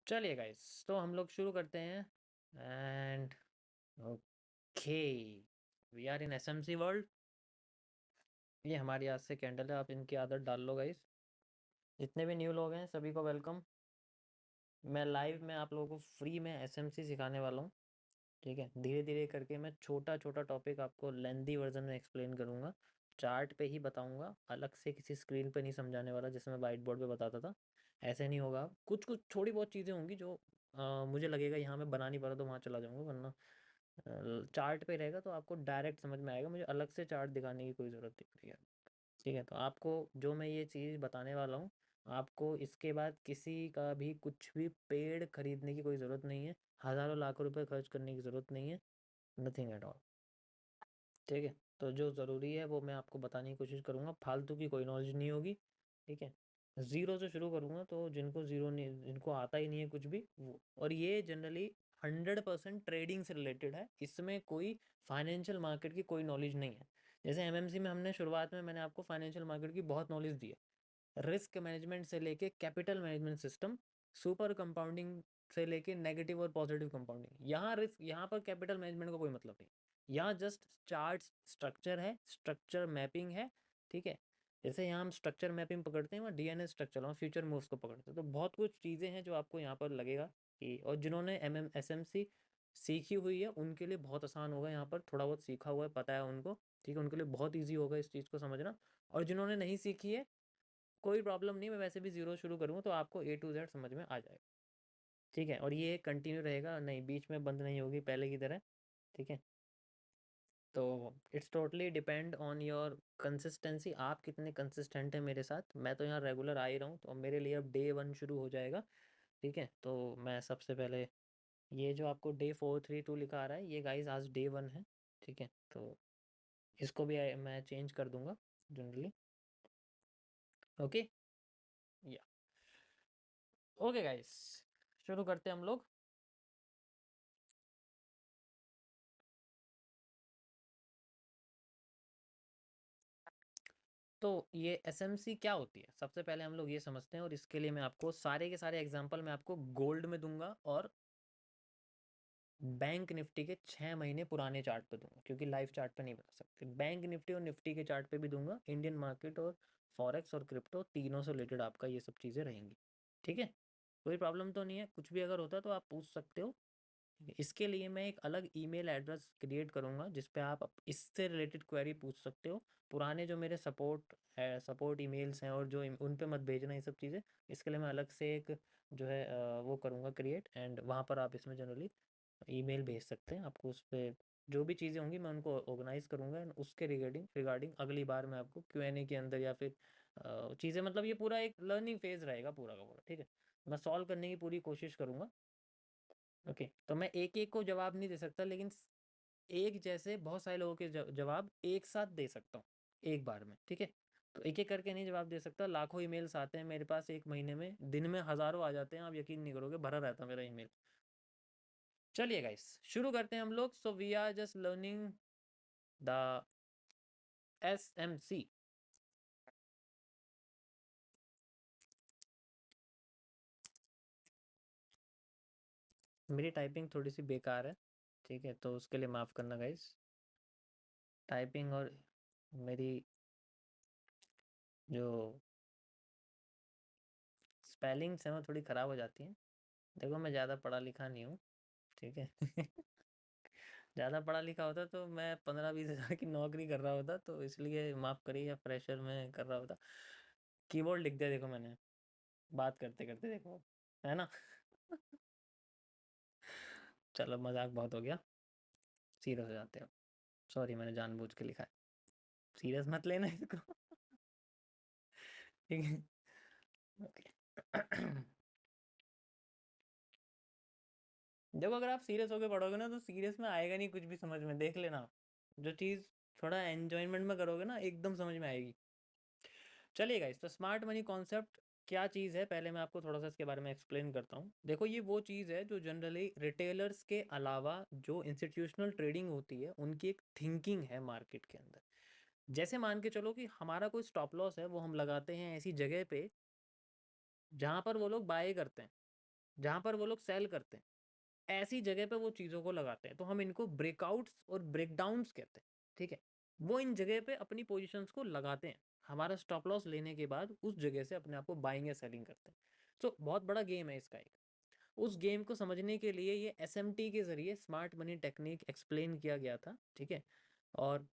चलिए गाइस, तो हम लोग शुरू करते हैं। And okay, we are in SMC world. ये हमारी आज से कैंडल है, आप इनकी आदत डाल लो गाइस। जितने भी न्यू लोग हैं सभी को वेलकम। मैं लाइव में आप लोगों को फ्री में एसएमसी सिखाने वाला हूँ। ठीक है, धीरे धीरे करके मैं छोटा छोटा टॉपिक आपको लेंदी वर्जन में एक्सप्लेन करूँगा। चार्ट पे ही बताऊँगा, अलग से किसी स्क्रीन पे नहीं समझाने वाला जैसे मैं वाइट बोर्ड पे बताता था। ऐसे नहीं होगा। कुछ कुछ थोड़ी बहुत चीज़ें होंगी जो मुझे लगेगा यहाँ मैं बना नहीं पा रहा तो वहाँ चला जाऊँगा, वरना चार्ट पे रहेगा तो आपको डायरेक्ट समझ में आएगा। मुझे अलग से चार्ट दिखाने की कोई ज़रूरत नहीं पड़ेगी। ठीक है, तो आपको जो मैं ये चीज़ बताने वाला हूँ, आपको इसके बाद किसी का भी कुछ भी पेड़ खरीदने की कोई ज़रूरत नहीं है। हज़ारों लाखों रुपए खर्च करने की ज़रूरत नहीं है। Nothing at all. ठीक है, तो जो ज़रूरी है वो मैं आपको बताने की कोशिश करूँगा। फालतू की कोई नॉलेज नहीं होगी। ठीक है, ज़ीरो से शुरू करूँगा तो जिनको ज़ीरो नहीं, जिनको आता ही नहीं है कुछ भी वो, और ये जनरली 100% ट्रेडिंग से रिलेटेड है। इसमें कोई फाइनेंशियल मार्केट की कोई नॉलेज नहीं है। जैसे एमएमसी में हमने शुरुआत में मैंने आपको फाइनेंशियल मार्केट की बहुत नॉलेज दी है। रिस्क मैनेजमेंट से लेके capital management system, super compounding से लेके नेगेटिव और पॉजिटिव कंपाउंडिंग। यहाँ रिस्क, यहाँ पर कैपिटल मैनेजमेंट का कोई मतलब नहीं। यहाँ जस्ट चार्ट स्ट्रक्चर है, स्ट्रक्चर मैपिंग है। ठीक है, जैसे यहाँ हम स्ट्रक्चर मैपिंग पकड़ते हैं, वहाँ डीएनएस स्ट्रक्चर और फ्यूचर मूव्स को पकड़ते हैं। तो बहुत कुछ चीज़ें हैं जो आपको यहाँ पर लगेगा कि, और जिन्होंने एसएमसी सीखी हुई है उनके लिए बहुत आसान होगा। यहाँ पर थोड़ा बहुत सीखा हुआ है, पता है उनको। ठीक है, उनके लिए बहुत ईजी होगा इस चीज़ को समझना। और जिन्होंने नहीं सीखी है कोई प्रॉब्लम नहीं, मैं वैसे भी ज़ीरो शुरू करूँगा तो आपको ए टू जेड समझ में आ जाएगा। ठीक है, और ये कंटिन्यू रहेगा, नहीं बीच में बंद नहीं होगी पहले की तरह। ठीक है, तो it's totally depend on your consistency. आप कितने कंसिस्टेंट हैं मेरे साथ। मैं तो यहाँ रेगुलर आ ही रहा हूँ, तो मेरे लिए अब डे 1 शुरू हो जाएगा। ठीक है, तो मैं सबसे पहले ये जो आपको डे 432 लिखा आ रहा है, ये गाइज आज डे 1 है। ठीक है, तो इसको भी मैं चेंज कर दूंगा जनरली। ओके, या ओके गाइस, शुरू करते हैं हम लोग। तो ये एसएमसी क्या होती है, सबसे पहले हम लोग ये समझते हैं। और इसके लिए मैं आपको सारे के सारे एग्जांपल मैं आपको गोल्ड में दूंगा और बैंक निफ्टी के 6 महीने पुराने चार्ट पे दूंगा, क्योंकि लाइव चार्ट पे नहीं बता सकते। बैंक निफ्टी और निफ्टी के चार्ट पे भी दूंगा। इंडियन मार्केट और फॉरेक्स और क्रिप्टो तीनों से रिलेटेड आपका ये सब चीज़ें रहेंगी। ठीक है, कोई प्रॉब्लम तो नहीं है। कुछ भी अगर होता है तो आप पूछ सकते हो। इसके लिए मैं एक अलग ईमेल एड्रेस क्रिएट करूँगा जिस पे आप इससे रिलेटेड क्वेरी पूछ सकते हो। पुराने जो मेरे सपोर्ट ईमेल्स हैं और जो उन पे मत भेजना ये सब चीज़ें। इसके लिए मैं अलग से एक जो है वो करूँगा क्रिएट, एंड वहाँ पर आप इसमें जनरली ईमेल भेज सकते हैं। आपको उस पर जो भी चीज़ें होंगी मैं उनको ऑर्गेनाइज करूँगा, एंड उसके रिगार्डिंग रिगार्डिंग अगली बार मैं आपको क्यूएनए के अंदर या फिर चीज़ें, मतलब ये पूरा एक लर्निंग फेज रहेगा पूरा का पूरा। ठीक है, मैं सॉल्व करने की पूरी कोशिश करूँगा। ओके, तो मैं एक एक को जवाब नहीं दे सकता, लेकिन एक जैसे बहुत सारे लोगों के जवाब एक साथ दे सकता हूँ एक बार में। ठीक है, तो एक एक करके नहीं जवाब दे सकता। लाखों ईमेल्स आते हैं मेरे पास एक महीने में, दिन में हज़ारों आ जाते हैं, आप यकीन नहीं करोगे, भरा रहता है मेरा ईमेल। चलिए गाइस, शुरू करते हैं हम लोग। So we are just learning the SMC. मेरी टाइपिंग थोड़ी सी बेकार है, ठीक है, तो उसके लिए माफ़ करना गाइस। टाइपिंग और मेरी जो स्पेलिंग्स हैं वो थोड़ी ख़राब हो जाती हैं। देखो, मैं ज़्यादा पढ़ा लिखा नहीं हूँ। ठीक है ज़्यादा पढ़ा लिखा होता तो मैं 15-20 हज़ार की नौकरी कर रहा होता, तो इसलिए माफ़ करिए, या फ्रेशर में कर रहा होता। कीबोर्ड लिख दिया देखो मैंने, बात करते करते, देखो, है ना चलो, मजाक बहुत हो गया, सीरियस हो जाते हो। सॉरी, मैंने जानबूझ के लिखा है, सीरियस मत लेना इसको ठीक है, ओके देखो, अगर आप सीरियस होकर पढ़ोगे ना तो सीरियस में आएगा नहीं कुछ भी समझ में, देख लेना। जो चीज़ थोड़ा एंजॉयमेंट में करोगे ना एकदम समझ में आएगी। चलिए गाइस, तो स्मार्ट मनी कॉन्सेप्ट क्या चीज़ है, पहले मैं आपको थोड़ा सा इसके बारे में एक्सप्लेन करता हूँ। देखो, ये वो चीज़ है जो जनरली रिटेलर्स के अलावा जो इंस्टीट्यूशनल ट्रेडिंग होती है उनकी एक थिंकिंग है मार्केट के अंदर। जैसे मान के चलो कि हमारा कोई स्टॉप लॉस है, वो हम लगाते हैं ऐसी जगह पे जहाँ पर वो लोग बाय करते हैं। जहाँ पर वो लोग सेल करते हैं, ऐसी जगह पे वो चीज़ों को लगाते हैं। तो हम इनको ब्रेकआउट्स और ब्रेकडाउन्स कहते हैं, ठीक है। वो इन जगह पे अपनी पोजीशंस को लगाते हैं, हमारा स्टॉप लॉस लेने के बाद उस जगह से अपने आप को बाइंग या सेलिंग करते हैं। सो बहुत बड़ा गेम है इसका एक। उस गेम को समझने के लिए ये एसएमटी के ज़रिए स्मार्ट मनी टेक्निक एक्सप्लेन किया गया था, ठीक है। और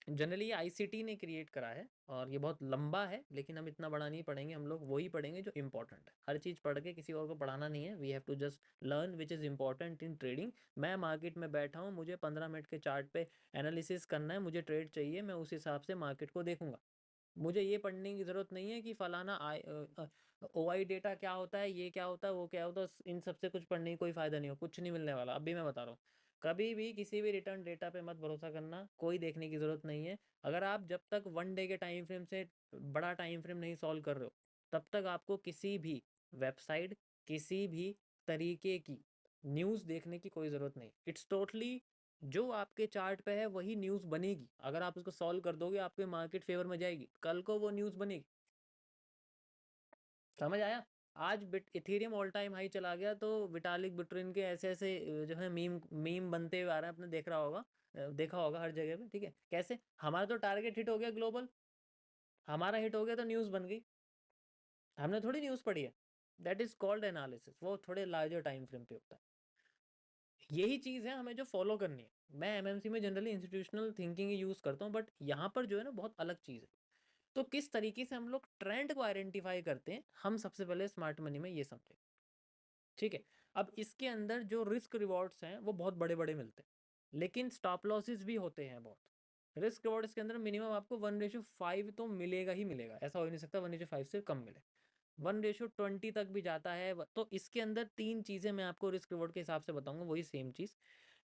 जनरली ये आईसीटी ने क्रिएट करा है और ये बहुत लंबा है, लेकिन हम इतना बड़ा नहीं पढ़ेंगे, हम लोग वही पढ़ेंगे जो इंपॉर्टेंट है। हर चीज़ पढ़ के किसी और को पढ़ाना नहीं है, we have to just learn which is important in trading. मैं मार्केट में बैठा हूँ, मुझे 15 मिनट के चार्ट पे एनालिसिस करना है, मुझे ट्रेड चाहिए, मैं उस हिसाब से मार्केट को देखूंगा। मुझे ये पढ़ने की ज़रूरत नहीं है कि फलाना OI डेटा क्या होता है, ये क्या होता है, वो क्या होता है। इन सब से कुछ पढ़ने की कोई फ़ायदा नहीं हो, कुछ नहीं मिलने वाला। अभी मैं बता रहा हूँ, कभी भी किसी भी रिटर्न डेटा पे मत भरोसा करना, कोई देखने की ज़रूरत नहीं है। अगर आप जब तक 1 डे के टाइम फ्रेम से बड़ा टाइम फ्रेम नहीं सॉल्व कर रहे हो, तब तक आपको किसी भी वेबसाइट, किसी भी तरीके की न्यूज़ देखने की कोई ज़रूरत नहीं। इट्स टोटली जो आपके चार्ट पे है वही न्यूज़ बनेगी। अगर आप उसको सॉल्व कर दोगे, आपके मार्केट फेवर में जाएगी, कल को वो न्यूज़ बनेगी। समझ आया? आज bit Ethereum all time high चला गया, तो विटालिक बुटेरिन के ऐसे ऐसे जो है मीम मीम बनते हुए आ रहे हैं, आपने देख रहा होगा, देखा होगा हर जगह पे, ठीक है। कैसे हमारा तो टारगेट हिट हो गया ग्लोबल, हमारा हिट हो गया तो न्यूज़ बन गई, हमने थोड़ी न्यूज़ पढ़ी है। दैट इज कॉल्ड एनालिसिस, वो थोड़े लार्जर टाइम फ्रेम पे होता है। यही चीज़ है हमें जो फॉलो करनी है। मैं एमएमसी में जनरली इंस्टीट्यूशनल थिंकिंग ही यूज़ करता हूँ, बट यहाँ पर जो है ना बहुत अलग चीज़ है। तो किस तरीके से हम लोग ट्रेंड को आइडेंटिफाई करते हैं, हम सबसे पहले स्मार्ट मनी में ये समझें, ठीक है। अब इसके अंदर जो रिस्क रिवॉर्ड्स हैं वो बहुत बड़े बड़े मिलते हैं, लेकिन स्टॉप लॉसेस भी होते हैं बहुत। रिस्क रिवॉर्ड्स के अंदर मिनिमम आपको 1:5 तो मिलेगा ही मिलेगा, ऐसा हो ही नहीं सकता 1:5 से कम मिले। 1:20 तक भी जाता है। तो इसके अंदर 3 चीज़ें मैं आपको रिस्क रिवॉर्ड के हिसाब से बताऊंगा, वही सेम चीज़।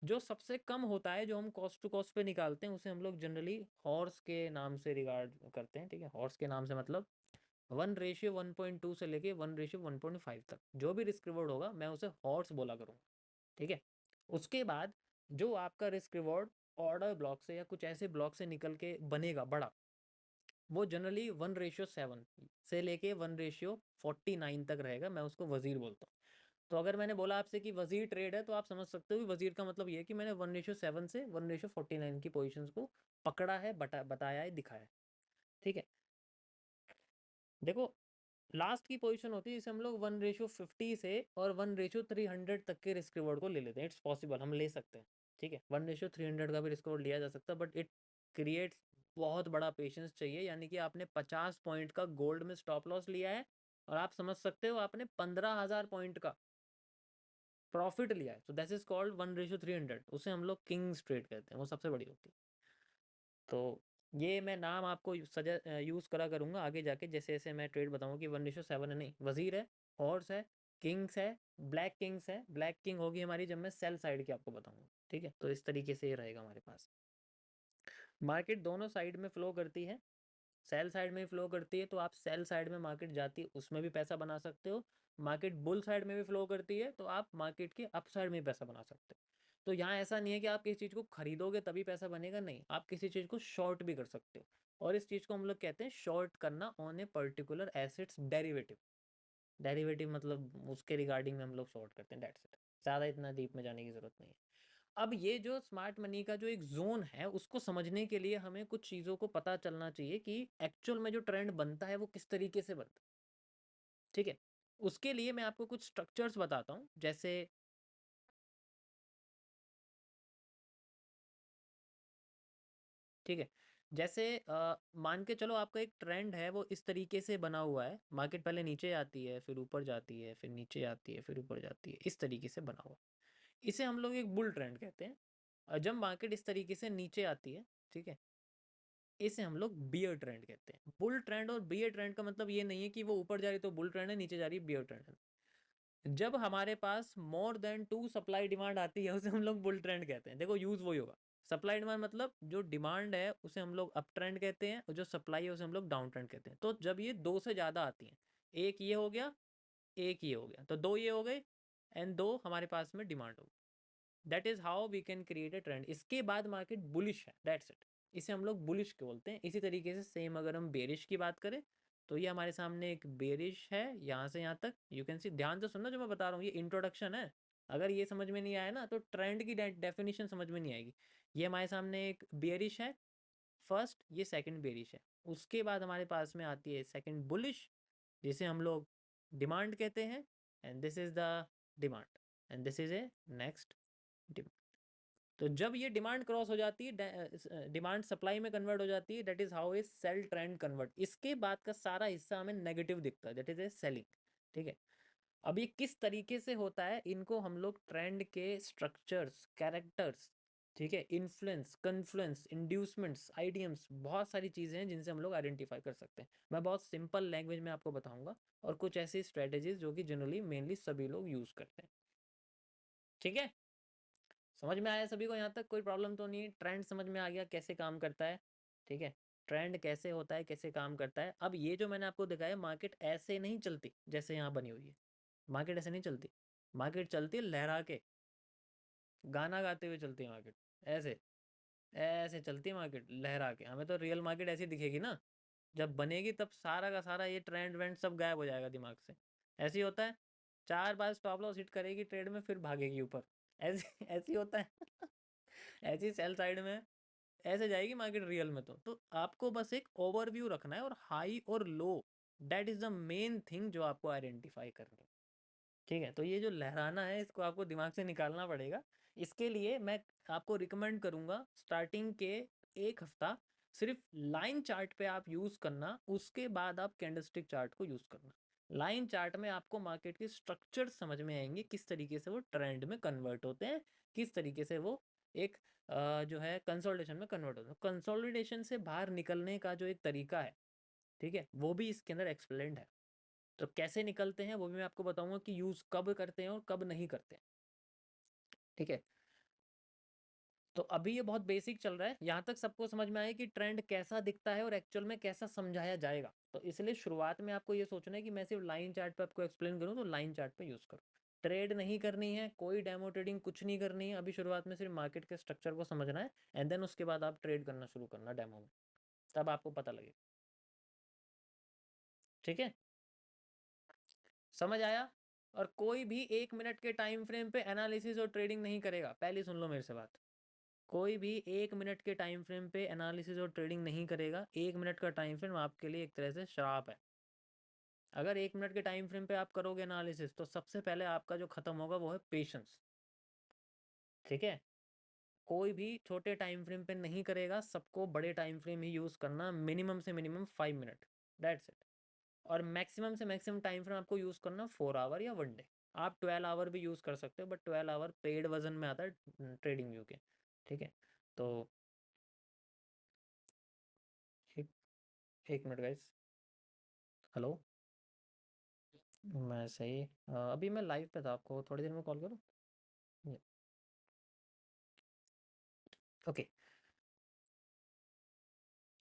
जो सबसे कम होता है, जो हम कॉस्ट टू कॉस्ट पे निकालते हैं, उसे हम लोग जनरली हॉर्स के नाम से रिगार्ड करते हैं, ठीक है। हॉर्स के नाम से मतलब 1:1.2 से लेके 1:1.5 तक जो भी रिस्क रिवॉर्ड होगा, मैं उसे हॉर्स बोला करूँगा, ठीक है। उसके बाद जो आपका रिस्क रिवॉर्ड ऑर्डर ब्लॉक से या कुछ ऐसे ब्लॉक से निकल के बनेगा बड़ा, वो जनरली 1:7 से लेके 1:49 तक रहेगा, मैं उसको वजीर बोलता हूँ। तो अगर मैंने बोला आपसे कि वजीर ट्रेड है, तो आप समझ सकते हो कि वजीर का मतलब ये है कि मैंने 1:7 से 1:49 की पोजीशंस को पकड़ा है, बताया है, दिखाया है, ठीक है। देखो, लास्ट की पोजीशन होती है जिसे हम लोग 1:50 से और 1:300 तक के रिस्क रिवॉर्ड को ले लेते हैं। इट्स पॉसिबल, हम ले सकते हैं, ठीक है। 1:300 का भी रिस्क रिवॉर्ड लिया जा सकता है, बट इट क्रिएट्स बहुत बड़ा पेशेंस चाहिए। यानी कि आपने 50 पॉइंट का गोल्ड में स्टॉप लॉस लिया है, और आप समझ सकते हो आपने 15,000 पॉइंट का प्रॉफिट लिया है। So that is called 1:300। उसे हम लोग किंग्स ट्रेड कहते हैं, वो सबसे बड़ी होती है। तो ये मैं नाम आपको यूज़ करा करूँगा आगे जाके, जैसे जैसे मैं ट्रेड बताऊँ कि 1:7 है, नहीं, वजीर है, हॉर्स है, किंग्स है, ब्लैक किंग्स है। ब्लैक किंग होगी हमारी जब मैं सेल साइड की आपको बताऊँगा, ठीक है। तो इस तरीके से ये रहेगा हमारे पास। मार्केट दोनों साइड में फ्लो करती है, सेल साइड में भी फ्लो करती है, तो आप सेल साइड में मार्केट जाती है उसमें भी पैसा बना सकते हो। मार्केट बुल साइड में भी फ्लो करती है, तो आप मार्केट के अप साइड में भी पैसा बना सकते हो। तो यहाँ ऐसा नहीं है कि आप किसी चीज़ को खरीदोगे तभी पैसा बनेगा, नहीं, आप किसी चीज़ को शॉर्ट भी कर सकते हो। और इस चीज़ को हम लोग कहते हैं शॉर्ट करना on a particular assets derivative. Derivative मतलब उसके रिगार्डिंग में हम लोग शॉर्ट करते हैं, डेट्स इट। ज़्यादा इतना डीप में जाने की ज़रूरत नहीं है। अब ये जो स्मार्ट मनी का जो एक जोन है, उसको समझने के लिए हमें कुछ चीज़ों को पता चलना चाहिए कि एक्चुअल में जो ट्रेंड बनता है वो किस तरीके से बनता है, ठीक है। उसके लिए मैं आपको कुछ स्ट्रक्चर्स बताता हूँ, जैसे, ठीक है, जैसे मान के चलो आपका एक ट्रेंड है, वो इस तरीके से बना हुआ है। मार्केट पहले नीचे आती है, फिर ऊपर जाती है, फिर नीचे आती है, फिर ऊपर जाती है, इस तरीके से बना हुआ। इसे हम लोग एक बुल ट्रेंड कहते हैं। और जब मार्केट इस तरीके से नीचे आती है, ठीक है, इसे हम लोग बियर ट्रेंड कहते हैं। बुल ट्रेंड और बियर ट्रेंड का मतलब ये नहीं है कि वो ऊपर जा रही तो बुल ट्रेंड है, नीचे जा रही है बियर ट्रेंड है। जब हमारे पास मोर देन 2 सप्लाई डिमांड आती है, उसे हम लोग बुल ट्रेंड कहते हैं। देखो, यूज वही होगा। सप्लाई डिमांड मतलब जो डिमांड है उसे हम लोग अप ट्रेंड कहते हैं, और जो सप्लाई है उसे हम लोग डाउन ट्रेंड कहते हैं। तो जब ये दो से ज़्यादा आती हैं, एक ये हो गया, एक ये हो गया, तो दो ये हो गए, एंड दो हमारे पास में डिमांड हो गई। That is how we can create a trend. इसके बाद मार्केट बुलिश है, दैट्स इट। इसे हम लोग बुलिश के बोलते हैं। इसी तरीके से सेम अगर हम बेरिश की बात करें, तो ये हमारे सामने एक बेरिश है यहाँ से यहाँ तक, यू कैन सी। ध्यान से सुनना जो मैं बता रहा हूँ, ये इंट्रोडक्शन है। अगर ये समझ में नहीं आया ना तो ट्रेंड की डेफिनेशन समझ में नहीं आएगी। ये हमारे सामने एक बेरिश है फर्स्ट, ये सेकंड बेरिश है। उसके बाद हमारे पास में आती है सेकंड बुलिश, जिसे हम लोग डिमांड कहते हैं, and this is the demand, and this is A next demand. तो जब ये डिमांड क्रॉस हो जाती है, डिमांड सप्लाई में कन्वर्ट हो जाती है, that is how a sell trend convert. इसके बाद का सारा हिस्सा हमें नेगेटिव दिखता है, दैट इज ए सेलिंग। ठीक है, अब ये किस तरीके से होता है, इनको हम लोग ट्रेंड के स्ट्रक्चर्स, कैरेक्टर्स, ठीक है, इन्फ्लुएंस, कन्फ्लुएंस, इंड्यूसमेंट्स, आइडियम्स, बहुत सारी चीज़ें हैं जिनसे हम लोग आइडेंटिफाई कर सकते हैं। मैं बहुत सिंपल लैंग्वेज में आपको बताऊंगा, और कुछ ऐसी स्ट्रेटेजीज जो कि जनरली मेनली सभी लोग यूज़ करते हैं। ठीक है, समझ में आया सभी को? यहाँ तक कोई प्रॉब्लम तो नहीं? ट्रेंड समझ में आ गया कैसे काम करता है? ठीक है, ट्रेंड कैसे होता है, कैसे काम करता है। अब ये जो मैंने आपको दिखाया, मार्केट ऐसे नहीं चलती जैसे यहाँ बनी हुई है। मार्केट ऐसे नहीं चलती, मार्केट चलती है लहरा के, गाना गाते हुए चलती है मार्केट। ऐसे ऐसे चलती है मार्केट लहरा के। हमें तो रियल मार्केट ऐसी दिखेगी ना, जब बनेगी तब सारा का सारा ये ट्रेंड वेंड सब गायब हो जाएगा दिमाग से। ऐसे ही होता है, 4 बार स्टॉप लॉस हिट करेगी ट्रेड में, फिर भागेगी ऊपर। ऐसे ऐसे ही होता है। ऐसी सेल साइड में ऐसे जाएगी मार्केट रियल में। तो आपको बस एक ओवरव्यू रखना है, और हाई और low, that is the main thing जो आपको आइडेंटिफाई करनी है। ठीक है, तो ये जो लहराना है इसको आपको दिमाग से निकालना पड़ेगा। इसके लिए मैं आपको रिकमेंड करूंगा स्टार्टिंग के 1 हफ्ता सिर्फ लाइन चार्ट पे आप यूज़ करना, उसके बाद आप कैंडलस्टिक चार्ट को यूज़ करना। लाइन चार्ट में आपको मार्केट के स्ट्रक्चर समझ में आएंगे, किस तरीके से वो ट्रेंड में कन्वर्ट होते हैं, किस तरीके से वो एक जो है कंसोलिडेशन में कन्वर्ट होते हैं। कंसोलिडेशन से बाहर निकलने का जो एक तरीका है, ठीक है, वो भी इसके अंदर एक्सप्लेन्ड है। तो कैसे निकलते हैं वो भी मैं आपको बताऊंगा, कि यूज़ कब करते हैं और कब नहीं करते हैं। ठीक है, तो अभी ये बहुत बेसिक चल रहा है, यहाँ तक सबको समझ में आया कि ट्रेंड कैसा दिखता है और एक्चुअल में कैसा समझाया जाएगा। तो इसलिए शुरुआत में आपको ये सोचना है कि मैं सिर्फ लाइन चार्ट पे आपको एक्सप्लेन करूँ, तो लाइन चार्ट पे यूज़ करो। ट्रेड नहीं करनी है, कोई डेमो ट्रेडिंग कुछ नहीं करनी है अभी शुरुआत में, सिर्फ मार्केट के स्ट्रक्चर को समझना है, एंड देन उसके बाद आप ट्रेड करना शुरू करना डेमो में, तब आपको पता लगेगा। ठीक है, समझ आया? और कोई भी 1 मिनट के टाइम फ्रेम पे एनालिसिस और ट्रेडिंग नहीं करेगा, पहले सुन लो मेरे से बात। कोई भी 1 मिनट के टाइम फ्रेम पे एनालिसिस और ट्रेडिंग नहीं करेगा। 1 मिनट का टाइम फ्रेम आपके लिए एक तरह से श्राप है। अगर 1 मिनट के टाइम फ्रेम पे आप करोगे एनालिसिस, तो सबसे पहले आपका जो खत्म होगा वो है पेशेंस। ठीक है, कोई भी छोटे टाइम फ्रेम पे नहीं करेगा, सबको बड़े टाइम फ्रेम ही यूज करना, मिनिमम से मिनिमम 5 मिनट, दैट्स इट। और मैक्सिमम से मैक्सिमम टाइम फ्रेम आपको यूज करना 4 आवर या 1 डे। आप 12 आवर भी यूज कर सकते हो, बट 12 आवर पेड वर्जन में आता है ट्रेडिंग व्यू के। ठीक है, तो एक 1 मिनट गाइस। हेलो, मैं सही अभी मैं लाइव पे था, आपको थोड़ी देर में कॉल करूँ? ओके,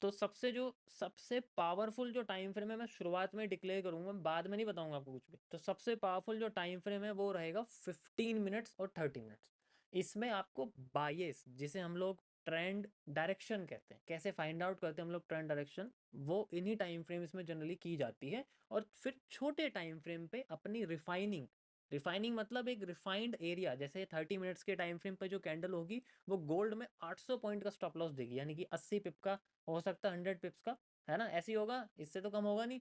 तो सबसे पावरफुल जो टाइम फ्रेम है, मैं शुरुआत में डिक्लेयर करूंगा, बाद में नहीं बताऊंगा आपको कुछ भी। तो सबसे पावरफुल जो टाइम फ्रेम है वो रहेगा 15 मिनट्स और 30 मिनट्स। इसमें आपको बायस, जिसे हम लोग ट्रेंड डायरेक्शन कहते हैं, कैसे फाइंड आउट करते हैं हम लोग ट्रेंड डायरेक्शन, वो इन्हीं टाइम फ्रेम में जनरली की जाती है। और फिर छोटे टाइम फ्रेम पे अपनी रिफाइनिंग, रिफाइनिंग मतलब एक रिफाइंड एरिया, जैसे 30 मिनट्स के टाइम फ्रेम पे जो कैंडल होगी वो गोल्ड में 800 पॉइंट का स्टॉप लॉस देगी, यानी कि 80 पिप का, हो सकता है 100 पिप्स का, है ना, ऐसे ही होगा, इससे तो कम होगा नहीं।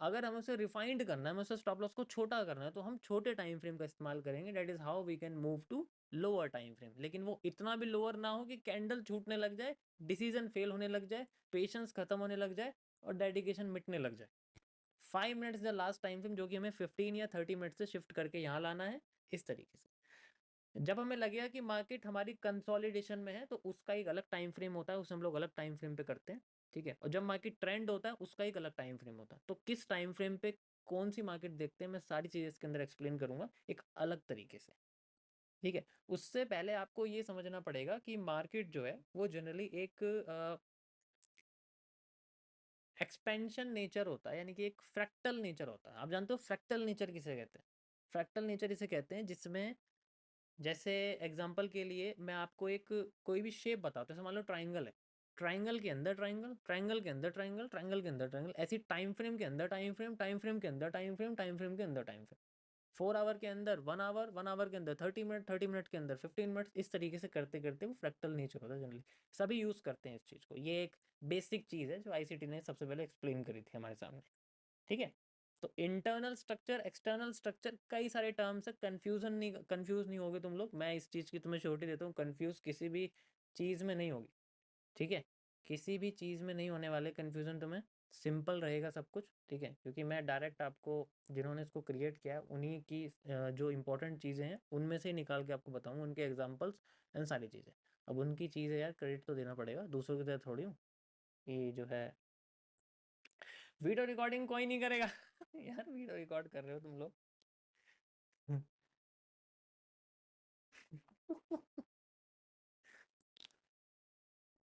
अगर हमें उसे रिफाइंड करना है, हमें उसे स्टॉप लॉस को छोटा करना है, तो हम छोटे टाइम फ्रेम का इस्तेमाल करेंगे। That is how we can move to lower time frame. लेकिन वो इतना भी लोअर ना हो कि कैंडल छूटने लग जाए, डिसीजन फेल होने लग जाए, पेशेंस खत्म होने लग जाए, और डेडिकेशन मिटने लग जाए। 5 minutes the last time frame, जो कि हमें 15 या 30 मिनट से शिफ्ट करके यहाँ लाना है, इस तरीके से। जब हमें लगेगा कि मार्केट हमारी कंसोलिडेशन में है, तो उसका एक अलग टाइम फ्रेम होता है, उसे हम लोग अलग टाइम फ्रेम पे करते हैं। ठीक है, और जब मार्केट ट्रेंड होता है, उसका एक अलग टाइम फ्रेम होता है। तो किस टाइम फ्रेम पे कौन सी मार्केट देखते हैं, मैं सारी चीज़ें इसके अंदर एक्सप्लेन करूंगा एक अलग तरीके से। ठीक है, उससे पहले आपको ये समझना पड़ेगा कि मार्केट जो है वो जनरली एक एक्सपेंशन नेचर होता है, यानी कि एक फ्रैक्टल नेचर होता है। आप जानते हो फ्रैक्टल नेचर किसे कहते हैं? फ्रैक्टल नेचर इसे कहते हैं जिसमें, जैसे एग्जांपल के लिए मैं आपको एक कोई भी शेप बताता हूँ, जैसे मान लो ट्राइंगल है। ट्राइंगल के अंदर ट्राइंगल, ट्राइंगल के अंदर ट्राइंगल, ट्राइंगल के अंदर ट्राइंगल, ऐसी टाइम फ्रेम के अंदर टाइम फ्रेम, टाइम फ्रेम के अंदर टाइम फ्रेम, टाइम फ्रेम के अंदर टाइम फ्रेम, 4 आवर के अंदर 1 आवर, 1 आवर के अंदर 30 मिनट, 30 मिनट के अंदर 15 मिनट, इस तरीके से करते करते वो फ्रैक्टल नेचर होता है जनरली। सभी यूज़ करते हैं इस चीज़ को, ये एक बेसिक चीज़ है जो आईसीटी ने सबसे पहले एक्सप्लेन करी थी हमारे सामने, ठीक है। तो इंटरनल स्ट्रक्चर, एक्सटर्नल स्ट्रक्चर, कई सारे टर्म्स है, कंफ्यूज नहीं होगे तुम लोग, मैं इस चीज़ की तुम्हें श्योरिटी देता हूँ, कंफ्यूज किसी भी चीज़ में नहीं होगी, ठीक है। किसी भी चीज़ में नहीं होने वाले कन्फ्यूज़न तुम्हें, सिंपल रहेगा सब कुछ, ठीक है, क्योंकि मैं डायरेक्ट आपको जिन्होंने इसको क्रिएट किया है उन्हीं की जो इंपॉर्टेंट चीज़ें हैं उनमें से ही निकाल के आपको बताऊँ, उनके एग्जांपल्स एंड सारी चीज़ें। अब उनकी चीज़ है यार, क्रेडिट तो देना पड़ेगा, दूसरों की तरह थोड़ी हूँ कि जो है वीडियो रिकॉर्डिंग कोई नहीं करेगा यार वीडियो रिकॉर्ड कर रहे हो तुम लोग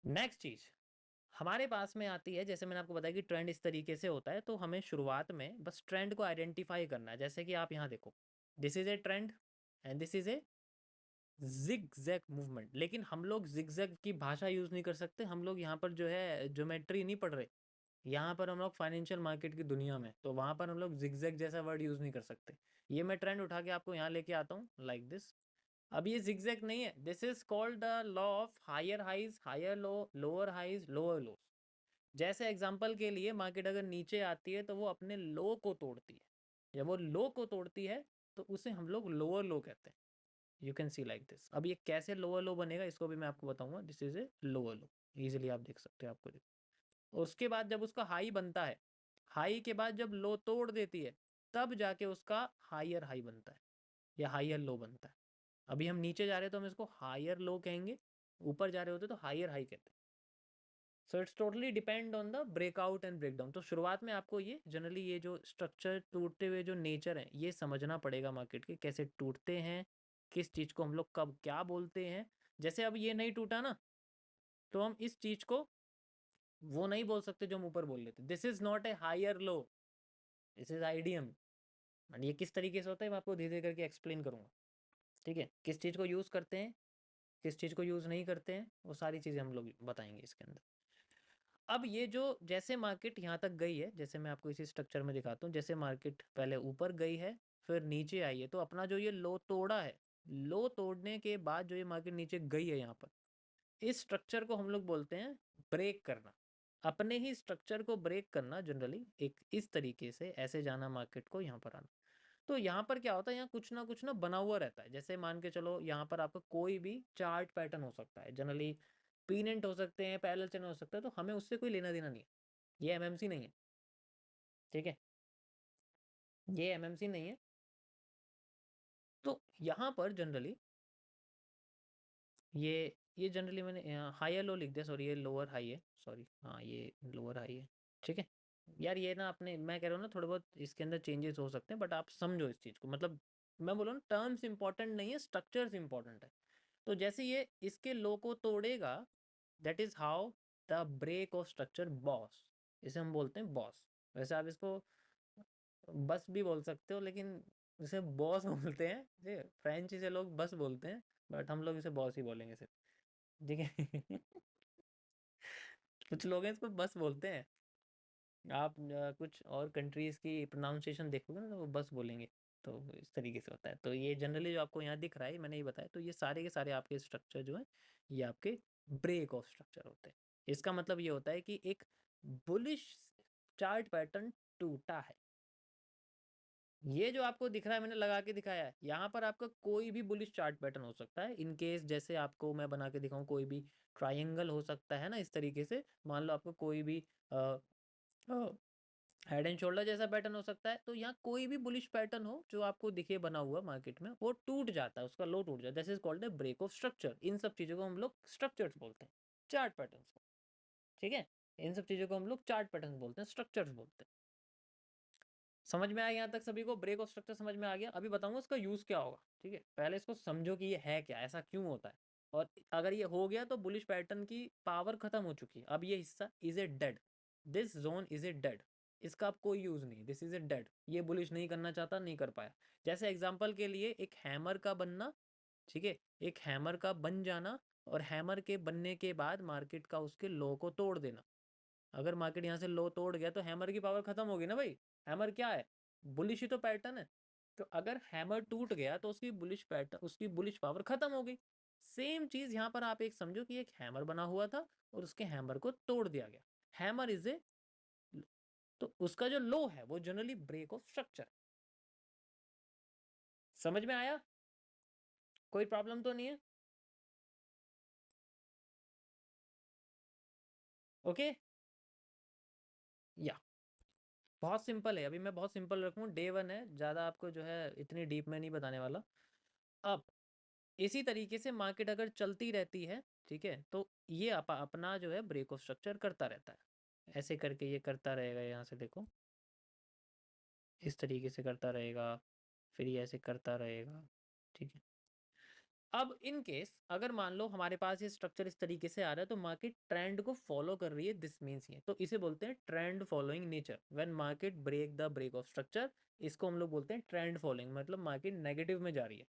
नेक्स्ट चीज़ हमारे पास में आती है, जैसे मैंने आपको बताया कि ट्रेंड इस तरीके से होता है, तो हमें शुरुआत में बस ट्रेंड को आइडेंटिफाई करना है। जैसे कि आप यहाँ देखो, this is a trend and this is a zigzag movement, लेकिन हम लोग जिग जैग की भाषा यूज़ नहीं कर सकते, हम लोग यहाँ पर जो है ज्योमेट्री नहीं पढ़ रहे, यहाँ पर हम लोग फाइनेंशियल मार्केट की दुनिया में, तो वहाँ पर हम लोग जिग जैग जैसा वर्ड यूज़ नहीं कर सकते। ये मैं ट्रेंड उठा के आपको यहाँ लेके आता हूँ लाइक दिस। अब ये जिगजैग नहीं है, this is called the law of higher highs higher low, lower highs lower lows. जैसे एग्जांपल के लिए मार्केट अगर नीचे आती है तो वो अपने लो को तोड़ती है, जब वो लो को तोड़ती है तो उसे हम लोग लोअर लो कहते हैं। You can see like this. अब ये कैसे लोअर लो बनेगा इसको भी मैं आपको बताऊंगा, this is a lower low, easily आप देख सकते हो, आपको देखो। उसके बाद जब उसका हाई बनता है, हाई के बाद जब लो तोड़ देती है, तब जाके उसका हायर हाई बनता है या हायर लो बनता है। अभी हम नीचे जा रहे हैं तो हम इसको हायर लो कहेंगे, ऊपर जा रहे होते तो हायर हाई कहते हैं। So it's totally depend on the breakout and breakdown. तो शुरुआत में आपको ये जनरली ये जो स्ट्रक्चर टूटते हुए जो नेचर है ये समझना पड़ेगा मार्केट के, कैसे टूटते हैं, किस चीज़ को हम लोग कब क्या बोलते हैं। जैसे अब ये नहीं टूटा ना, तो हम इस चीज़ को वो नहीं बोल सकते जो हम ऊपर बोल लेते, this is not a higher low, this is idiom. ये किस तरीके से होता है मैं आपको धीरे धीरे करके एक्सप्लेन करूंगा, ठीक है। किस चीज़ को यूज़ करते हैं, किस चीज़ को यूज़ नहीं करते हैं, वो सारी चीज़ें हम लोग बताएंगे इसके अंदर। अब ये जो जैसे मार्केट यहाँ तक गई है, जैसे मैं आपको इसी स्ट्रक्चर में दिखाता हूँ, जैसे मार्केट पहले ऊपर गई है फिर नीचे आई है, तो अपना जो ये लो तोड़ा है, लो तोड़ने के बाद जो ये मार्केट नीचे गई है यहाँ पर, इस स्ट्रक्चर को हम लोग बोलते हैं ब्रेक करना। अपने ही स्ट्रक्चर को ब्रेक करना, जनरली एक इस तरीके से ऐसे जाना मार्केट को यहाँ पर आना। तो यहाँ पर क्या होता है, यहाँ कुछ ना बना हुआ रहता है। जैसे मान के चलो यहाँ पर आपका कोई भी चार्ट पैटर्न हो सकता है, जनरली पीनेंट हो सकते हैं, पैरेलल चैनल हो सकता है, तो हमें उससे कोई लेना देना नहीं है, ये एमएमसी नहीं है, ठीक है, ये एमएमसी नहीं है। तो यहाँ पर जनरली ये जनरली मैंने हाई लो लिख दिया, सॉरी ये लोअर हाई है, सॉरी हाँ ये लोअर हाई है, ठीक है। यार ये ना अपने मैं कह रहा हूँ ना, थोड़े बहुत इसके अंदर चेंजेस हो सकते हैं, बट आप समझो इस चीज़ को, मतलब मैं बोलूँ ना टर्म्स इंपॉर्टेंट नहीं है, स्ट्रक्चर्स इंपॉर्टेंट है। तो जैसे ये इसके लो को तोड़ेगा, that is how the break of structure boss, इसे हम बोलते हैं बॉस। वैसे आप इसको बस भी बोल सकते हो, लेकिन इसे बॉस बोलते हैं, ठीक है, फ्रेंच से लोग बस बोलते हैं, बट हम लोग इसे बॉस ही बोलेंगे सिर्फ, ठीक है कुछ लोग हैं इसको बस बोलते हैं, आप कुछ और कंट्रीज़ की प्रोनाउंसिएशन देखोगे ना तो वो बस बोलेंगे, तो इस तरीके से होता है। तो ये जनरली जो आपको यहाँ दिख रहा है मैंने ये बताया, तो ये सारे के सारे आपके स्ट्रक्चर जो है ये आपके ब्रेक ऑफ स्ट्रक्चर होते हैं। इसका मतलब ये होता है कि एक बुलिश चार्ट पैटर्न टूटा है। ये जो आपको दिख रहा है मैंने लगा के दिखाया है, यहाँ पर आपका कोई भी बुलिश चार्ट पैटर्न हो सकता है। इन केस जैसे आपको मैं बना के दिखाऊं, कोई भी ट्राइंगल हो सकता है ना, इस तरीके से मान लो आपको कोई भी हेड एंड शोल्डर जैसा पैटर्न हो सकता है। तो यहाँ कोई भी बुलिश पैटर्न हो जो आपको दिखे बना हुआ मार्केट में, वो टूट जाता है, उसका लो टूट जाता है, this is called a break of structure. इन सब चीज़ों को हम लोग स्ट्रक्चर्स बोलते हैं, चार्ट पैटर्न्स को, ठीक है। इन सब चीज़ों को हम लोग चार्ट पैटर्न बोलते हैं, स्ट्रक्चर्स बोलते हैं। समझ में आया यहाँ तक सभी को, ब्रेक ऑफ स्ट्रक्चर समझ में आ गया। अभी बताऊंगा इसका यूज़ क्या होगा, ठीक है। पहले इसको समझो कि ये है क्या, ऐसा क्यों होता है, और अगर ये हो गया तो बुलिश पैटर्न की पावर खत्म हो चुकी है, अब ये हिस्सा is a dead, this zone is a dead, इसका अब कोई यूज़ नहीं, दिस इज ए डेड, ये बुलिश नहीं करना चाहता, नहीं कर पाया। जैसे एग्जाम्पल के लिए एक हैमर का बनना, ठीक है, एक हैमर का बन जाना और हैमर के बनने के बाद मार्केट का उसके लो को तोड़ देना। अगर मार्केट यहाँ से लो तोड़ गया तो हैमर की पावर खत्म होगी ना भाई। हैमर क्या है, बुलिश ही तो पैटर्न है। तो अगर हैमर टूट गया तो उसकी बुलिश पैटर्न, उसकी बुलिश पावर खत्म हो गई। सेम चीज यहाँ पर आप एक समझो कि एक हैमर बना हुआ था और उसके हैमर को तोड़ दिया गया। हैमर इज ए, तो उसका जो लो है वो जनरली ब्रेक ऑफ स्ट्रक्चर। समझ में आया? कोई प्रॉब्लम तो नहीं है? ओके या बहुत सिंपल है। अभी मैं बहुत सिंपल रखूँ, डे 1 है, ज़्यादा आपको जो है इतनी डीप में नहीं बताने वाला। अब इसी तरीके से मार्केट अगर चलती रहती है, ठीक है, तो ये अपना जो है ब्रेक ऑफ स्ट्रक्चर करता रहता है। ऐसे करके ये करता रहेगा, यहाँ से देखो इस तरीके से करता रहेगा, फिर ये ऐसे करता रहेगा, ठीक है। अब इन केस अगर मान लो हमारे पास ये स्ट्रक्चर इस तरीके से आ रहा है तो मार्केट ट्रेंड को फॉलो कर रही है, दिस मीन्स ये, तो इसे बोलते हैं trend following nature. When market break the break of structure, इसको हम लोग बोलते हैं ट्रेंड फॉलोइंग, मतलब मार्केट नेगेटिव में जा रही है,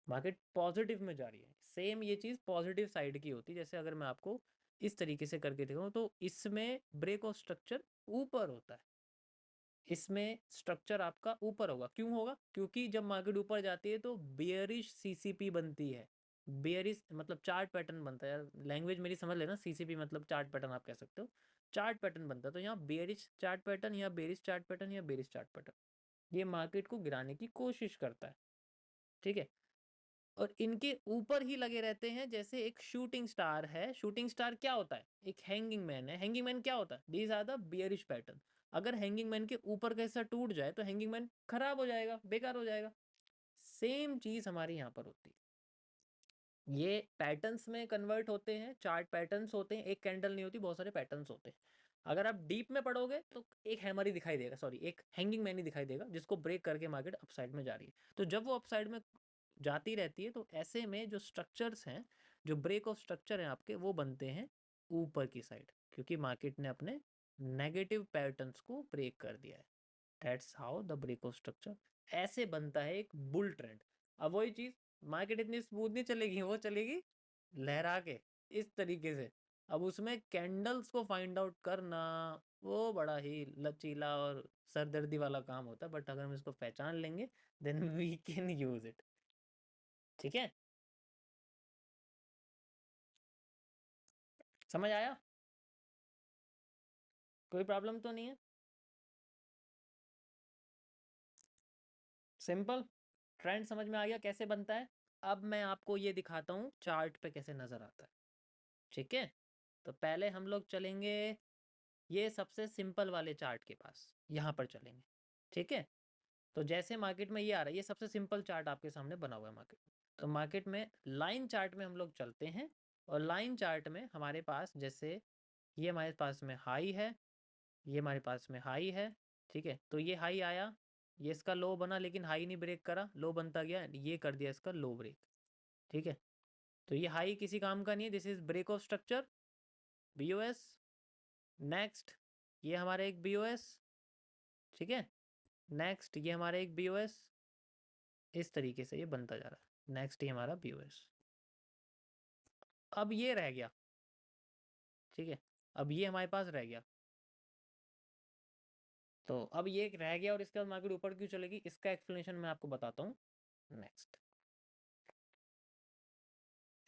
मार्केट पॉजिटिव में जा रही है। सेम ये चीज़ पॉजिटिव साइड की होती है। जैसे अगर मैं आपको इस तरीके से करके दिखाऊं तो इसमें ब्रेक ऑफ स्ट्रक्चर ऊपर होता है, इसमें स्ट्रक्चर आपका ऊपर होगा। क्यों होगा? क्योंकि जब मार्केट ऊपर जाती है तो बियरिश सीसीपी बनती है। बियरिश मतलब चार्ट पैटर्न बनता है, लैंग्वेज मेरी समझ लेना, सीसीपी मतलब चार्ट पैटर्न आप कह सकते हो, चार्ट पैटर्न बनता है। तो यहाँ बियरिश चार्ट पैटर्न या बेरिश चार्ट पैटर्न या बेरिश चार्ट पैटर्न, ये मार्केट को गिराने की कोशिश करता है, ठीक है। और इनके ऊपर ही लगे रहते हैं, जैसे एक शूटिंग स्टार है। शूटिंग स्टार क्या होता है? एक हैंगिंग मैन है। हैंगिंग मैन क्या होता है? These are the bearish pattern. अगर हैंगिंग मैन के ऊपर का हिस्सा टूट जाए तो हैंगिंग मैन खराब हो जाएगा, बेकार हो जाएगा। सेम चीज हमारी यहाँ पर होती है, ये पैटर्न्स में कन्वर्ट होते हैं, चार्ट पैटर्न्स होते हैं, एक कैंडल नहीं होती, बहुत सारे पैटर्न्स होते हैं। अगर आप डीप में पढ़ोगे तो एक हैमर ही दिखाई देगा, सॉरी एक हैंगिंग मैन ही दिखाई देगा, जिसको ब्रेक करके मार्केट अपसाइड में जा रही है। तो जब वो अपसाइड में जाती रहती है तो ऐसे में जो स्ट्रक्चर्स हैं, जो ब्रेक ऑफ स्ट्रक्चर हैं आपके, वो बनते हैं ऊपर की साइड, क्योंकि मार्केट ने अपने नेगेटिव पैटर्न्स को ब्रेक कर दिया है। That's how the break of structure, ऐसे बनता है एक बुल ट्रेंड। अब वही चीज, मार्केट इतनी स्मूथ नहीं चलेगी, वो चलेगी लहरा के इस तरीके से। अब उसमें कैंडल्स को फाइंड आउट करना वो बड़ा ही लचीला और सरदर्दी वाला काम होता है, बट अगर हम इसको पहचान लेंगे then we can use it, ठीक है। समझ आया? कोई प्रॉब्लम तो नहीं है? सिंपल, ट्रेंड समझ में आ गया कैसे बनता है। अब मैं आपको ये दिखाता हूँ चार्ट पे कैसे नज़र आता है, ठीक है। तो पहले हम लोग चलेंगे ये सबसे सिंपल वाले चार्ट के पास, यहाँ पर चलेंगे, ठीक है। तो जैसे मार्केट में ये आ रहा है, ये सबसे सिंपल चार्ट आपके सामने बना हुआ है मार्केट में। तो मार्केट में लाइन चार्ट में हम लोग चलते हैं, और लाइन चार्ट में हमारे पास जैसे ये हमारे पास में हाई है, ये हमारे पास में हाई है, ठीक है। तो ये हाई आया, ये इसका लो बना, लेकिन हाई नहीं ब्रेक करा, लो बनता गया, ये कर दिया इसका लो ब्रेक, ठीक है। तो ये हाई किसी काम का नहीं है, this is break of structure, BOS. Next ये हमारा एक बीओएस, ठीक है। नेक्स्ट ये हमारा एक बीओएस, इस तरीके से ये बनता जा रहा है। नेक्स्ट ये हमारा बीओएस। अब ये रह गया, ठीक है, अब ये हमारे पास रह गया। तो अब ये रह गया और इसके बाद मार्केट ऊपर क्यों चलेगी, इसका एक्सप्लेनेशन मैं आपको बताता हूँ next.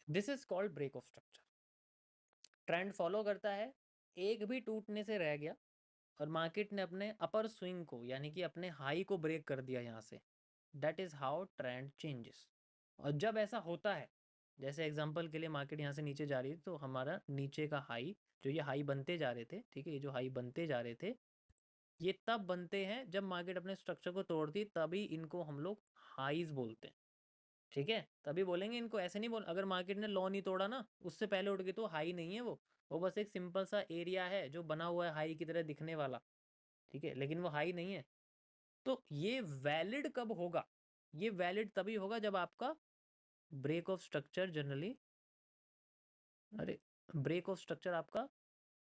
This is called break of structure. Trend follow करता है, एक भी टूटने से रह गया और मार्केट ने अपने अपर स्विंग को यानी कि अपने हाई को ब्रेक कर दिया यहाँ से। That is how trend changes. और जब ऐसा होता है, जैसे एग्जांपल के लिए मार्केट यहाँ से नीचे जा रही है तो हमारा नीचे का हाई, जो ये हाई बनते जा रहे थे, ठीक है, ये जो हाई बनते जा रहे थे, ये तब बनते हैं जब मार्केट अपने स्ट्रक्चर को तोड़ती, तभी इनको हम लोग हाईज बोलते हैं, ठीक है। तभी बोलेंगे इनको, ऐसे नहीं बोल, अगर मार्केट ने लॉ नहीं तोड़ा ना उससे पहले उठ गई तो हाई नहीं है वो बस एक सिंपल सा एरिया है जो बना हुआ है हाई की तरह दिखने वाला, ठीक है, लेकिन वो हाई नहीं है। तो ये वैलिड कब होगा? ये वैलिड तभी होगा जब आपका ब्रेक ऑफ स्ट्रक्चर जनरली, अरे ब्रेक ऑफ स्ट्रक्चर आपका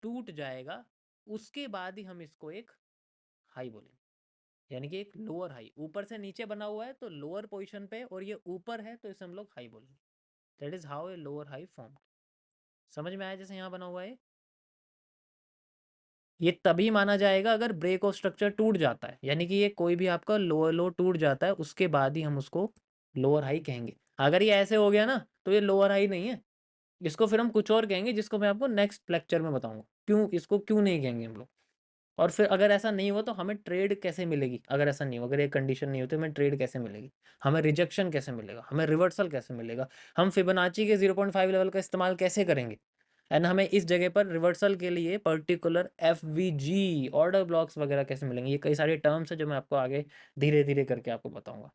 टूट जाएगा, उसके बाद ही हम इसको एक हाई बोलेंगे। यानी कि एक लोअर हाई, ऊपर से नीचे बना हुआ है तो लोअर पोजीशन पे, और ये ऊपर है तो इसे हम लोग हाई बोलेंगे, that is how a lower high form. समझ में आया जैसे यहाँ बना हुआ है? ये तभी माना जाएगा अगर ब्रेक ऑफ स्ट्रक्चर टूट जाता है, यानी कि ये कोई भी आपका लोअर लो टूट जाता है उसके बाद ही हम उसको लोअर हाई कहेंगे। अगर ये ऐसे हो गया ना तो ये लोअर हाई नहीं है, इसको फिर हम कुछ और कहेंगे जिसको मैं आपको नेक्स्ट लेक्चर में बताऊंगा क्यों इसको क्यों नहीं कहेंगे हम लोग। और फिर अगर ऐसा नहीं हुआ तो हमें ट्रेड कैसे मिलेगी, अगर ऐसा नहीं हो, अगर ये कंडीशन नहीं होती हमें ट्रेड कैसे मिलेगी, हमें रिजेक्शन कैसे मिलेगा, हमें रिवर्सल कैसे मिलेगा, हम फिबोनाची के 0.5 लेवल का इस्तेमाल कैसे करेंगे, एंड हमें इस जगह पर रिवर्सल के लिए पर्टिकुलर FVG ऑर्डर ब्लॉक्स वगैरह कैसे मिलेंगे। ये कई सारे टर्म्स है जो मैं आपको आगे धीरे धीरे करके आपको बताऊंगा।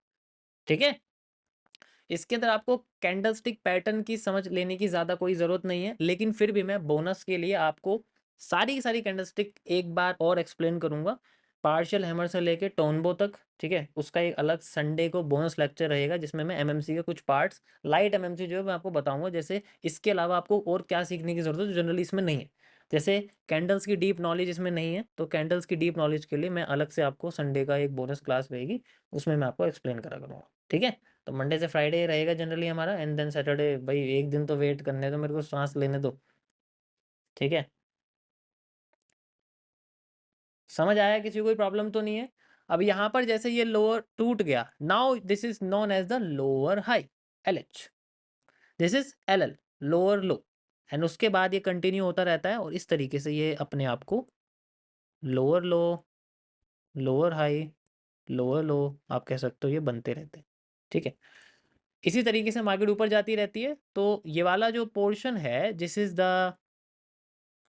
ठीक है, इसके अंदर आपको कैंडलस्टिक पैटर्न की समझ लेने की ज़्यादा कोई ज़रूरत नहीं है, लेकिन फिर भी मैं बोनस के लिए आपको सारी की सारी कैंडलस्टिक एक बार और एक्सप्लेन करूंगा, पार्शियल हैमर से लेके टोनबो तक। ठीक है, उसका एक अलग संडे को बोनस लेक्चर रहेगा जिसमें मैं MMC के कुछ पार्ट्स, लाइट MMC जो है मैं आपको बताऊंगा। जैसे इसके अलावा आपको और क्या सीखने की ज़रूरत है जो जनरली इसमें नहीं है, जैसे कैंडल्स की डीप नॉलेज इसमें नहीं है, तो कैंडल्स की डीप नॉलेज के लिए मैं अलग से आपको संडे का एक बोनस क्लास रहेगी, उसमें मैं आपको एक्सप्लेन करा करूँगा। ठीक है, तो मंडे से फ्राइडे रहेगा जनरली हमारा, एंड देन सैटरडे। भाई एक दिन तो वेट करने दो, मेरे को सांस लेने दो। ठीक है, समझ आया? किसी को कोई प्रॉब्लम तो नहीं है? अब यहाँ पर जैसे ये लोअर टूट गया, now this is known as the lower high LH, this is LL lower low, and उसके बाद ये कंटिन्यू होता रहता है और इस तरीके से ये अपने आप को लोअर लो, लोअर हाई, लोअर लो आप कह सकते हो, ये बनते रहते हैं। ठीक है, इसी तरीके से मार्केट ऊपर जाती रहती है। तो ये वाला जो पोर्शन है this is the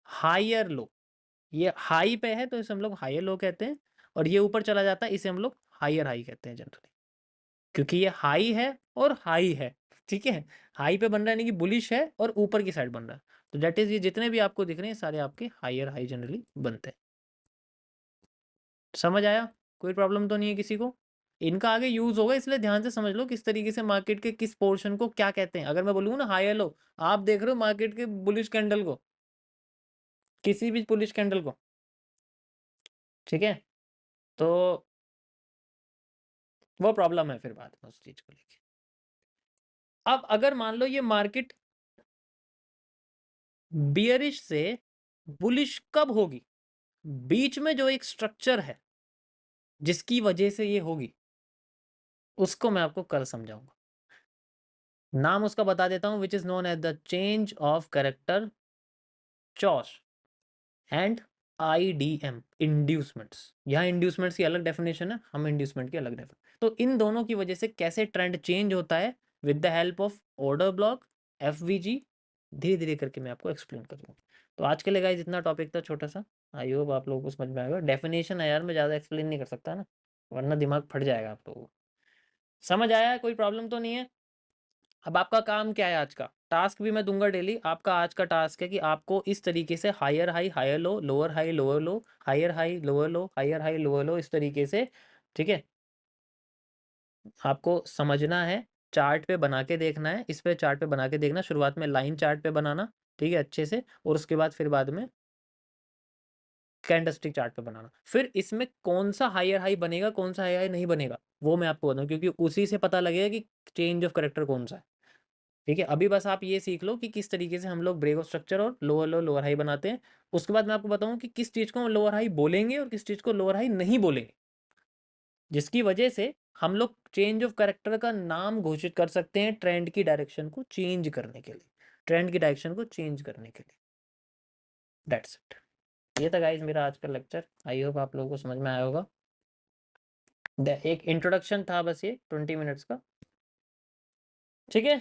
higher low, ये हाई पे है तो इसे हम लोग हायर लो कहते हैं, और ये ऊपर चला जाता है इसे हम लोग हायर हाई कहते हैं जनरली, क्योंकि ये हाई है और हाई है। ठीक है, हाई पे बन रहा है यानी कि बुलिश है और ऊपर की साइड बन रहा है, तो दैट इज ये जितने भी आपको दिख रहे हैं सारे आपके हायर हाई जनरली बनते हैं। समझ आया? कोई प्रॉब्लम तो नहीं है किसी को? इनका आगे यूज होगा इसलिए ध्यान से समझ लो किस तरीके से मार्केट के किस पोर्शन को क्या कहते हैं। अगर मैं बोलूँ ना हायर लो, आप देख रहे हो मार्केट के बुलिश कैंडल को, किसी भी बुलिश कैंडल को। ठीक है, तो वो प्रॉब्लम है फिर बाद में उस चीज को लेके। अब अगर मान लो ये मार्केट बियरिश से बुलिश कब होगी, बीच में जो एक स्ट्रक्चर है जिसकी वजह से ये होगी, उसको मैं आपको कल समझाऊंगा। नाम उसका बता देता हूं, which is known as the change of character चॉस एंड IDM इंड्यूसमेंट्स। यहाँ इंड्यूसमेंट्स की अलग डेफिनेशन है, हम इंड्यूसमेंट की अलग डेफिनेशन। तो इन दोनों की वजह से कैसे ट्रेंड चेंज होता है with the help of order block FVG, धीरे धीरे करके मैं आपको एक्सप्लेन करूँगा। तो आज के लिए गाइस इतना टॉपिक था छोटा सा, आई होप आप लोगों को समझ में आएगा। डेफिनेशन है यार, मैं ज़्यादा एक्सप्लेन नहीं कर सकता ना, वरना दिमाग फट जाएगा आप लोगों को। समझ आया? कोई प्रॉब्लम तो नहीं है? अब आपका काम क्या है, आज का टास्क भी मैं दूंगा डेली। आपका आज का टास्क है कि आपको इस तरीके से higher high higher low, lower high lower low, higher high lower low, higher high lower low, इस तरीके से। ठीक है, आपको समझना है, चार्ट पे बना के देखना है, इस पे चार्ट पे बना के देखना, शुरुआत में लाइन चार्ट पे बनाना, ठीक है, अच्छे से, और उसके बाद फिर बाद में कैंडलस्टिक चार्ट पे बनाना। फिर इसमें कौन सा हायर हाई बनेगा कौन सा हाई हाई नहीं बनेगा वो मैं आपको बताऊँ, क्योंकि उसी से पता लगेगा कि चेंज ऑफ करेक्टर कौन सा है। ठीक है, अभी बस आप ये सीख लो कि किस तरीके से हम लोग ब्रेक ऑफ स्ट्रक्चर और लोअर लो लोअर हाई बनाते हैं। उसके बाद मैं आपको बताऊं कि किस चीज़ को हम लोअर हाई बोलेंगे और किस चीज़ को लोअर हाई नहीं बोलेंगे, जिसकी वजह से हम लोग चेंज ऑफ कैरेक्टर का नाम घोषित कर सकते हैं ट्रेंड की डायरेक्शन को चेंज करने के लिए, ट्रेंड की डायरेक्शन को चेंज करने के लिए। That's it. ये था गाइज मेरा आज का लेक्चर, आई होप आप लोगों को समझ में आया होगा। एक इंट्रोडक्शन था बस ये 20 मिनट्स का। ठीक है,